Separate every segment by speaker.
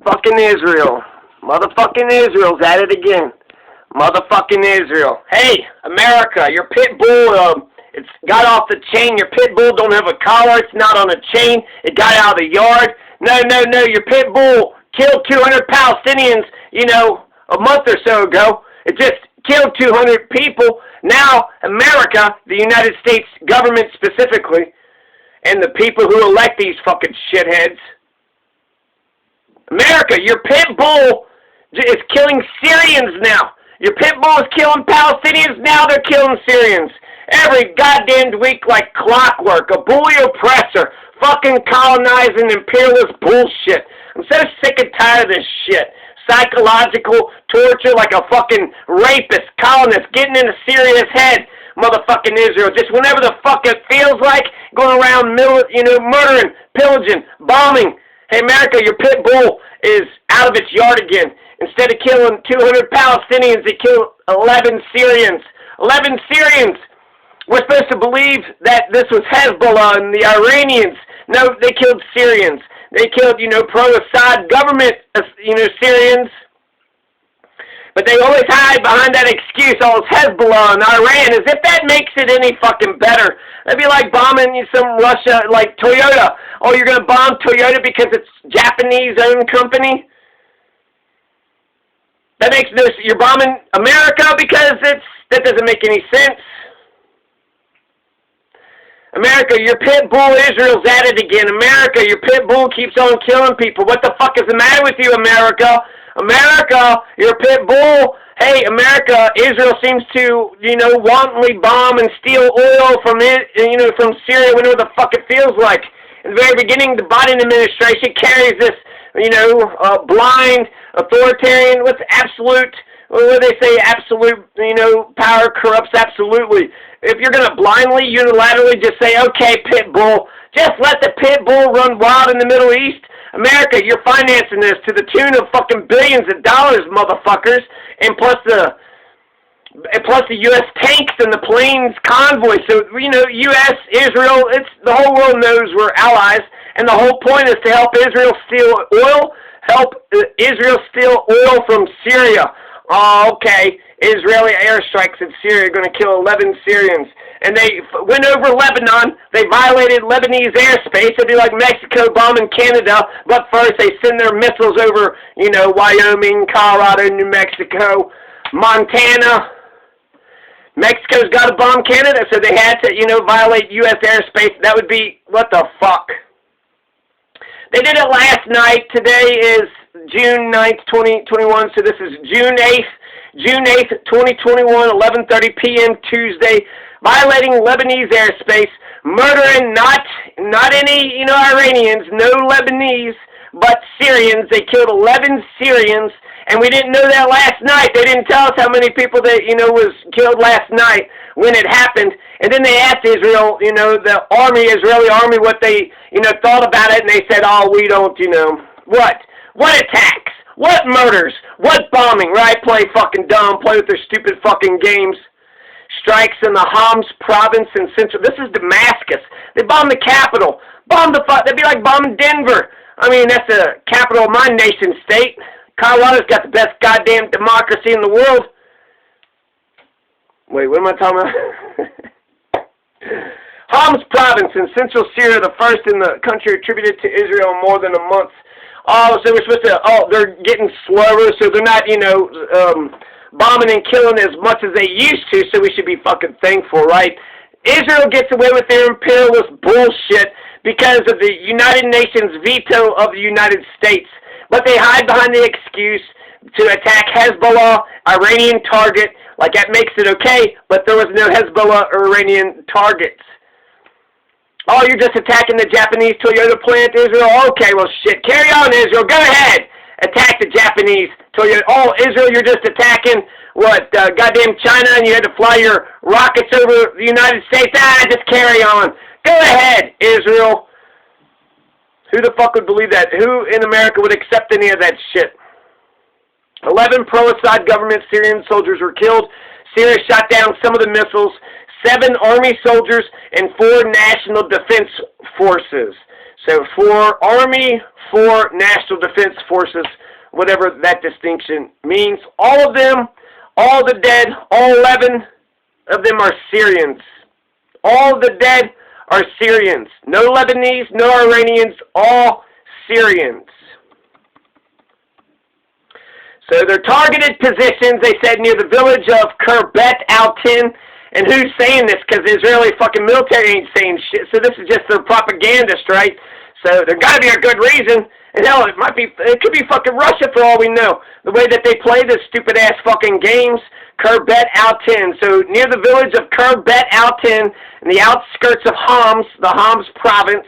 Speaker 1: Motherfucking Israel. Motherfucking Israel's at it again. Motherfucking Israel. Hey, America, your pit bull, it's got off the chain. Your pit bull don't have a collar. It's not on a chain. It got out of the yard. No. Your pit bull killed 200 Palestinians, a month or so ago. It just killed 200 people. Now, America, the United States government specifically, and the people who elect these fucking shitheads. America, your pit bull is killing Syrians now. Your pit bull is killing Palestinians, now they're killing Syrians. Every goddamn week like clockwork, a bully oppressor, fucking colonizing imperialist bullshit. I'm so sick and tired of this shit. Psychological torture like a fucking rapist, colonist, getting into Syria's head. Motherfucking Israel, just whenever the fuck it feels like, going around, murdering, pillaging, bombing. Hey, America, your pit bull is out of its yard again. Instead of killing 200 Palestinians, they killed 11 Syrians. 11 Syrians! We're supposed to believe that this was Hezbollah and the Iranians. No, they killed Syrians. They killed, pro-Assad government, Syrians. But they always hide behind that excuse, it's Hezbollah and Iran, as if that makes it any fucking better. That'd be like bombing some Russia, like Toyota. Oh, you're going to bomb Toyota because it's Japanese-owned company? That makes no sense. You're bombing America because that doesn't make any sense. America, your pit bull Israel's at it again. America, your pit bull keeps on killing people. What the fuck is the matter with you, America? America, your pit bull. Hey, America, Israel seems to, wantonly bomb and steal oil from from Syria whenever the fuck it feels like. In the very beginning, the Biden administration carries this, blind, authoritarian, absolute power corrupts absolutely. If you're going to blindly, unilaterally just say, okay, pit bull, just let the pit bull run wild in the Middle East. America, you're financing this to the tune of fucking billions of dollars, motherfuckers, and plus the U.S. tanks and the planes convoy. So, U.S., Israel, the whole world knows we're allies, and the whole point is to help Israel steal oil, from Syria. Oh, okay. Israeli airstrikes in Syria are going to kill 11 Syrians. And they went over Lebanon. They violated Lebanese airspace. It'd be like Mexico bombing Canada. But first they send their missiles over, Wyoming, Colorado, New Mexico, Montana. Mexico's got to bomb Canada, so they had to, violate U.S. airspace. That would be, what the fuck? They did it last night. Today is June 9th, 2021, so this is June 8th, 2021, 11:30 p.m. Tuesday, violating Lebanese airspace, murdering not any, Iranians, no Lebanese, but Syrians. They killed 11 Syrians, and we didn't know that last night. They didn't tell us how many people that, was killed last night when it happened. And then they asked Israel, the Israeli army, what they, thought about it, and they said, oh, we don't, What attacks? What murders? What bombing, right? Play fucking dumb. Play with their stupid fucking games. Strikes in the Homs province in central. This is Damascus. They bombed the capital. That'd be like bombing Denver. I mean, that's the capital of my nation state. Colorado's got the best goddamn democracy in the world. Wait, what am I talking about? Homs province in central Syria, the first in the country attributed to Israel in more than a month. Oh, so we're supposed to, they're getting slower, so they're not, bombing and killing as much as they used to, so we should be fucking thankful, right? Israel gets away with their imperialist bullshit because of the United Nations veto of the United States. But they hide behind the excuse to attack Hezbollah, Iranian target, like that makes it okay, but there was no Hezbollah or Iranian targets. Oh, you're just attacking the Japanese Toyota plant, Israel? Okay, well, shit. Carry on, Israel. Go ahead. Attack the Japanese Toyota. Oh, Israel, you're just attacking, goddamn China, and you had to fly your rockets over the United States? Just carry on. Go ahead, Israel. Who the fuck would believe that? Who in America would accept any of that shit? 11 pro-Assad government Syrian soldiers were killed. Syria shot down some of the missiles. 7 army soldiers and 4 national defense forces. So 4 Army, 4 National Defense Forces, whatever that distinction means. All of them, all the dead, all 11 of them are Syrians. All of the dead are Syrians. No Lebanese, no Iranians, all Syrians. So their targeted positions, they said, near the village of Khirbet al-Tin. And who's saying this? Because the Israeli fucking military ain't saying shit. So this is just their propagandist, right? So there got to be a good reason. And hell, it could be fucking Russia for all we know. The way that they play this stupid ass fucking games. Khirbet al-Tin. So near the village of Khirbet al-Tin, in the outskirts of Homs, the Homs province,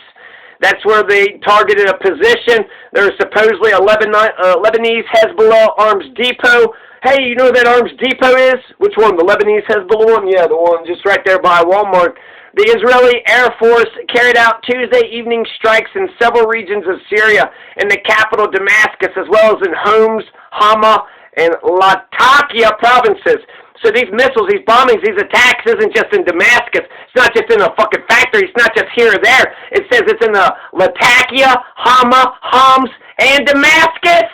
Speaker 1: that's where they targeted a position. There's supposedly a Lebanese Hezbollah arms depot. Hey, you know where that arms depot is? Which one? The Lebanese Hezbollah one? Yeah, the one just right there by Walmart. The Israeli Air Force carried out Tuesday evening strikes in several regions of Syria, in the capital Damascus, as well as in Homs, Hama, and Latakia provinces. So these missiles, these bombings, these attacks isn't just in Damascus. It's not just in a fucking factory. It's not just here or there. It says it's in the Latakia, Hama, Homs, and Damascus.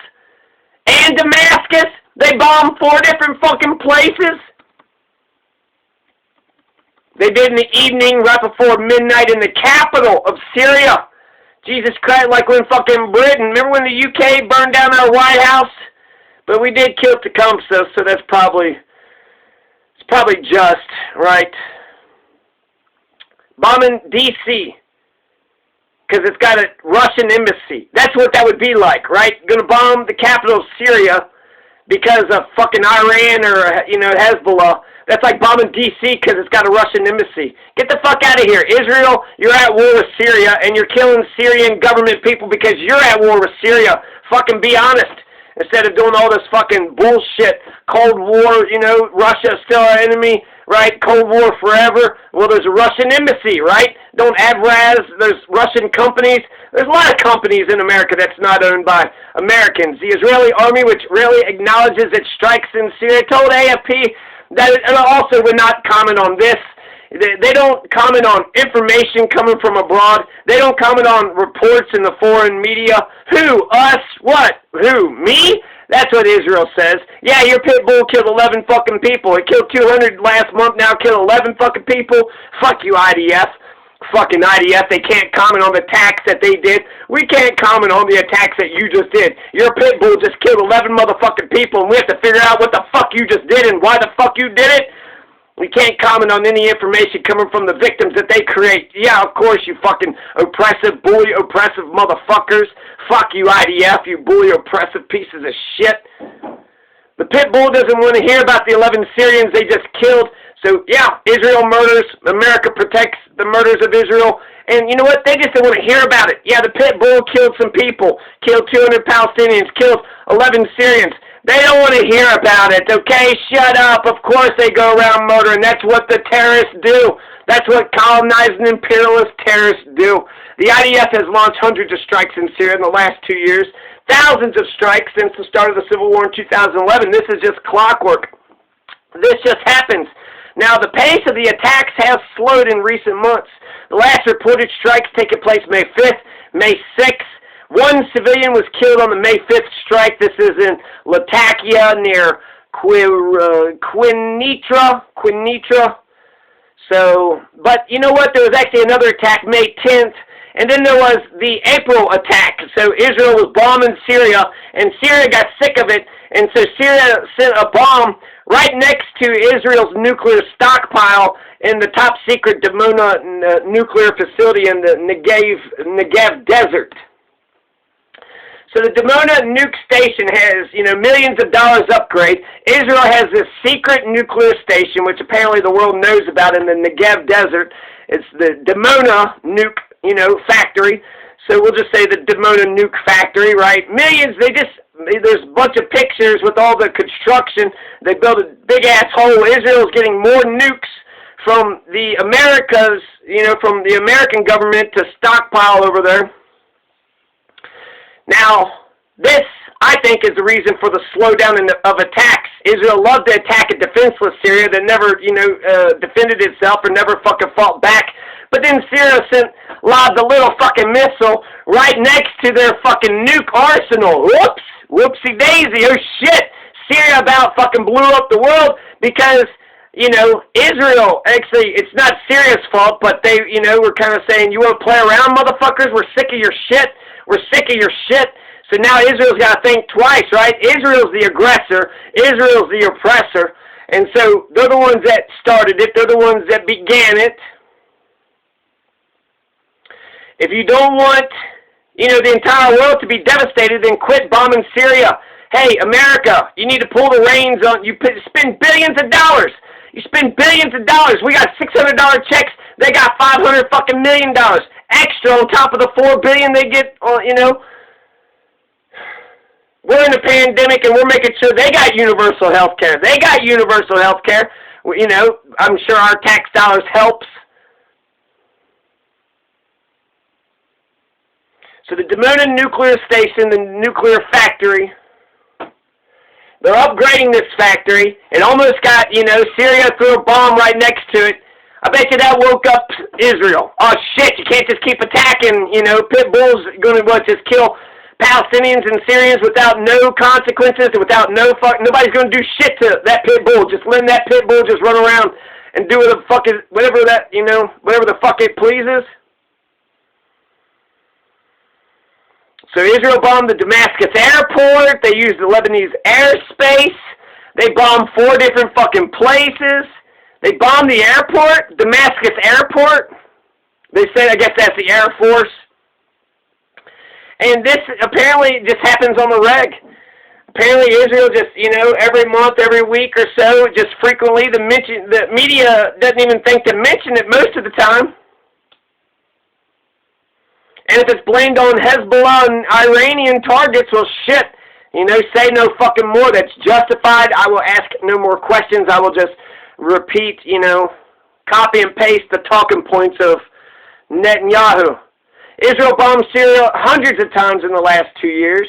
Speaker 1: And Damascus. They bombed 4 different fucking places. They did in the evening, right before midnight, in the capital of Syria. Jesus Christ, like when fucking Britain, remember when the UK burned down our White House? But we did kill Tecumseh, so that's probably just, right? Bombing D.C., because it's got a Russian embassy. That's what that would be like, right? Going to bomb the capital of Syria because of fucking Iran or, Hezbollah. That's like bombing D.C. because it's got a Russian embassy. Get the fuck out of here. Israel, you're at war with Syria, and you're killing Syrian government people because you're at war with Syria. Fucking be honest. Instead of doing all this fucking bullshit, Cold War, Russia's still our enemy, right? Cold War forever. Well, there's a Russian embassy, right? Don't advertise. There's Russian companies. There's a lot of companies in America that's not owned by Americans. The Israeli army, which rarely acknowledges its strikes in Syria, told AFP that it also would not comment on this. They don't comment on information coming from abroad. They don't comment on reports in the foreign media. Who? Us? What? Who? Me? That's what Israel says. Yeah, your pit bull killed 11 fucking people. It killed 200 last month, now killed 11 fucking people. Fuck you, IDF. Fucking IDF. They can't comment on the attacks that they did. We can't comment on the attacks that you just did. Your pit bull just killed 11 motherfucking people, and we have to figure out what the fuck you just did and why the fuck you did it. We can't comment on any information coming from the victims that they create. Yeah, of course, you fucking oppressive, bully, oppressive motherfuckers. Fuck you, IDF, you bully, oppressive pieces of shit. The pit bull doesn't want to hear about the 11 Syrians they just killed. So, yeah, Israel murders. America protects the murders of Israel. And you know what? They just don't want to hear about it. Yeah, the pit bull killed some people. Killed 200 Palestinians. Killed 11 Syrians. They don't want to hear about it, okay? Shut up. Of course they go around murdering. That's what the terrorists do. That's what colonizing imperialist terrorists do. The IDF has launched hundreds of strikes in Syria in the last 2 years. Thousands of strikes since the start of the civil war in 2011. This is just clockwork. This just happens. Now, the pace of the attacks has slowed in recent months. The last reported strikes taking place May 5th, May 6th. 1 civilian was killed on the May 5th strike. This is in Latakia near Quinitra. So, but you know what? There was actually another attack May 10th. And then there was the April attack. So Israel was bombing Syria, and Syria got sick of it. And so Syria sent a bomb right next to Israel's nuclear stockpile in the top secret Dimona nuclear facility in the Negev desert. So the Dimona nuke station has, millions of dollars upgrade. Israel has this secret nuclear station, which apparently the world knows about in the Negev desert. It's the Dimona nuke, factory. So we'll just say the Dimona nuke factory, right? Millions, there's a bunch of pictures with all the construction. They built a big-ass hole. Israel's getting more nukes from the Americas, from the American government to stockpile over there. Now, this, I think, is the reason for the slowdown of attacks. Israel loved to attack a defenseless Syria that never, defended itself or never fucking fought back. But then Syria lobbed a little fucking missile right next to their fucking nuke arsenal. Whoops! Whoopsie daisy! Oh shit! Syria about fucking blew up the world because, you know, Israel, actually, it's not Syria's fault, but they, you know, were kind of saying, you want to play around, motherfuckers? We're sick of your shit. We're sick of your shit. So now Israel's got to think twice, right? Israel's the aggressor. Israel's the oppressor. And so they're the ones that started it. They're the ones that began it. If you don't want, you know, the entire world to be devastated, then quit bombing Syria. Hey, America, you need to pull the reins on. You spend billions of dollars. You spend billions of dollars. We got $600 checks. They got $500 fucking million extra on top of the $4 billion they get. You know, we're in a pandemic and we're making sure they got universal health care. They got universal health care. You know, I'm sure our tax dollars helps. So the Dimona nuclear station, the nuclear factory, they're upgrading this factory. It almost got, you know, Syria threw a bomb right next to it. I bet you that woke up Israel. Oh, shit, you can't just keep attacking, you know, pit bulls going to, just kill Palestinians and Syrians without no consequences, without nobody's going to do shit to that pit bull. Just letting that pit bull just run around and do whatever that, you know, whatever the fuck it pleases. So Israel bombed the Damascus airport. They used the Lebanese airspace. They bombed 4 different fucking places. They bombed the airport, Damascus airport. They said, I guess that's the Air Force. And this apparently just happens on the reg. Apparently Israel just, you know, every month, every week or so, just frequently, the media doesn't even think to mention it most of the time. And if it's blamed on Hezbollah and Iranian targets, well, shit, you know, say no fucking more. That's justified. I will ask no more questions. I will just repeat, you know, copy and paste the talking points of Netanyahu. Israel bombed Syria hundreds of times in the last 2 years.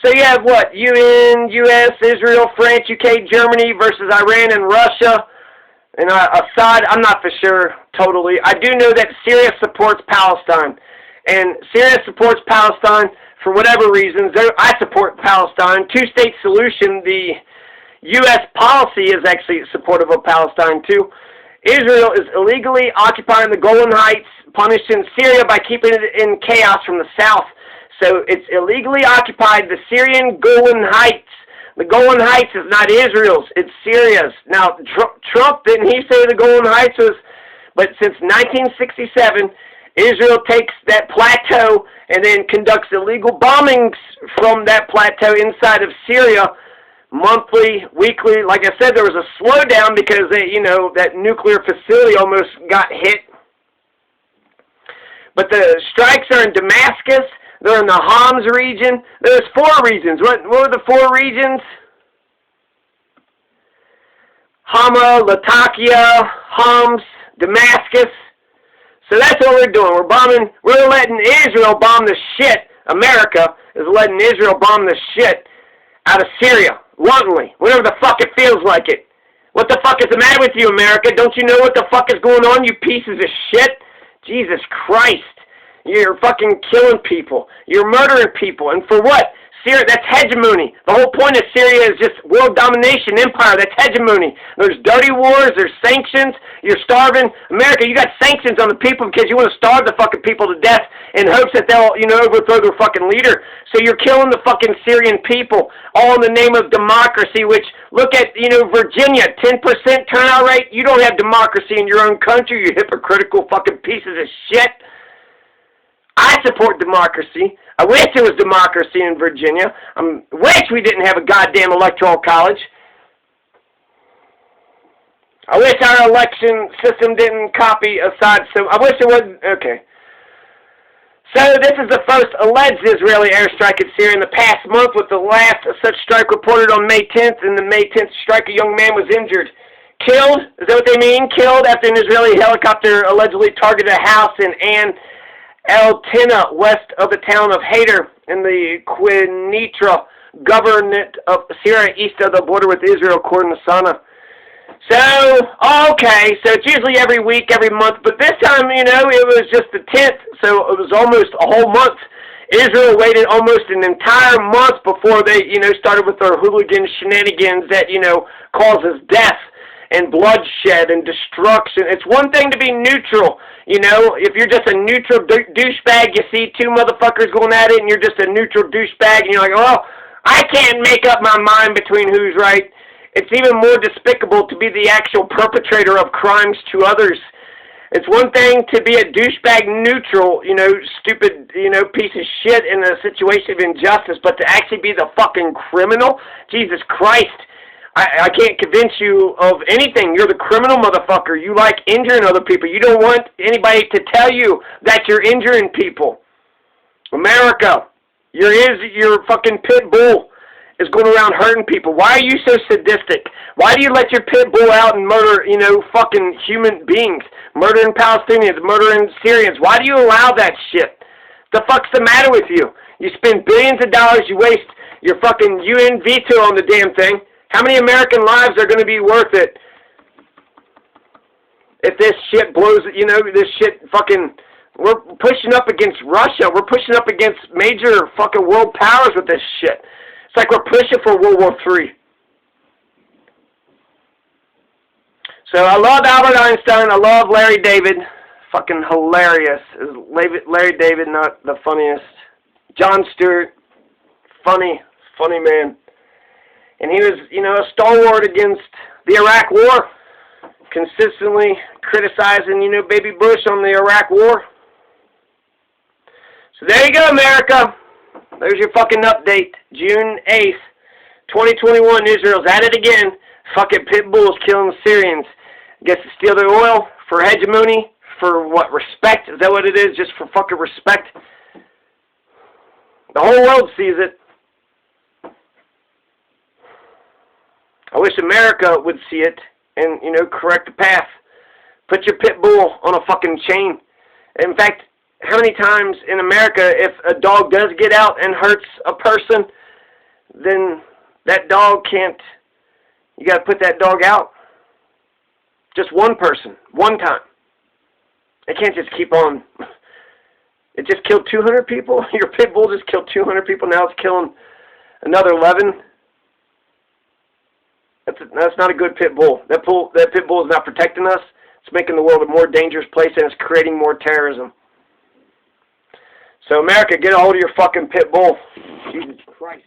Speaker 1: So you have what? UN, US, Israel, France, UK, Germany versus Iran and Russia. And Assad, I'm not for sure totally. I do know that Syria supports Palestine. And Syria supports Palestine for whatever reasons. I support Palestine. Two-state solution, the U.S. policy is actually supportive of Palestine too. Israel is illegally occupying the Golan Heights, punishing Syria by keeping it in chaos from the south. So it's illegally occupied the Syrian Golan Heights. The Golan Heights is not Israel's, it's Syria's. Now, Trump, didn't he say the Golan Heights was, but since 1967, Israel takes that plateau and then conducts illegal bombings from that plateau inside of Syria, monthly, weekly. Like I said, there was a slowdown because they, you know, that nuclear facility almost got hit. But the strikes are in Damascus. They're in the Homs region. There's 4 regions. What were the 4 regions? Hama, Latakia, Homs, Damascus. So that's what we're doing. We're bombing. We're letting Israel bomb the shit. America is letting Israel bomb the shit out of Syria, wantonly, whenever the fuck it feels like it. What the fuck is the matter with you, America? Don't you know what the fuck is going on, you pieces of shit? Jesus Christ. You're fucking killing people. You're murdering people. And for what? Syria, that's hegemony. The whole point of Syria is just world domination, empire. That's hegemony. There's dirty wars. There's sanctions. You're starving. America, you got sanctions on the people because you want to starve the fucking people to death in hopes that they'll, you know, overthrow their fucking leader. So you're killing the fucking Syrian people, all in the name of democracy, which, look at, you know, Virginia, 10% turnout rate. You don't have democracy in your own country, you hypocritical fucking pieces of shit. I support democracy. I wish there was democracy in Virginia. I wish we didn't have a goddamn electoral college. I wish our election system didn't copy Assad. So I wish it wasn't. Okay. So this is the first alleged Israeli airstrike in Syria in the past month, with the last such strike reported on May 10th. In the May 10th strike, a young man was injured. Killed? Is that what they mean? Killed after an Israeli helicopter allegedly targeted a house in El Tina, west of the town of Hayder, in the Quneitra governorate of Syria, east of the border with Israel, according to Sana. So, okay, so it's usually every week, every month, but this time, you know, it was just the 10th, so it was almost a whole month. Israel waited almost an entire month before they, you know, started with their hooligan shenanigans that, you know, causes death and bloodshed and destruction. It's one thing to be neutral, you know, if you're just a neutral douchebag, you see two motherfuckers going at it and you're just a neutral douchebag and you're like, oh, I can't make up my mind between who's right. It's even more despicable to be the actual perpetrator of crimes to others. It's one thing to be a douchebag neutral, you know, stupid, you know, piece of shit in a situation of injustice, but to actually be the fucking criminal? Jesus Christ. I can't convince you of anything. You're the criminal motherfucker. You like injuring other people. You don't want anybody to tell you that you're injuring people. America, your fucking pit bull is going around hurting people. Why are you so sadistic? Why do you let your pit bull out and murder, you know, fucking human beings? Murdering Palestinians, murdering Syrians. Why do you allow that shit? The fuck's the matter with you? You spend billions of dollars, you waste your fucking UN veto on the damn thing. How many American lives are going to be worth it if this shit blows, you know, this shit fucking, we're pushing up against Russia. We're pushing up against major fucking world powers with this shit. It's like we're pushing for World War III. So I love Albert Einstein. I love Larry David. Fucking hilarious. Is Larry David not the funniest? Jon Stewart. Funny man. And he was, you know, a stalwart against the Iraq War. Consistently criticizing, you know, Baby Bush on the Iraq War. So there you go, America. There's your fucking update. June 8th, 2021. Israel's at it again. Fucking pit bulls killing the Syrians. Gets to steal their oil for hegemony. For what? Respect? Is that what it is? Just for fucking respect? The whole world sees it. I wish America would see it and, you know, correct the path. Put your pit bull on a fucking chain. In fact, how many times in America, if a dog does get out and hurts a person, then that dog can't, you got to put that dog out. Just one person, one time. It can't just keep on. It just killed 200 people? Your pit bull just killed 200 people, now it's killing another 11? That's not a good pit bull. That pit bull is not protecting us. It's making the world a more dangerous place, and it's creating more terrorism. So, America, get a hold of your fucking pit bull. Jesus Christ.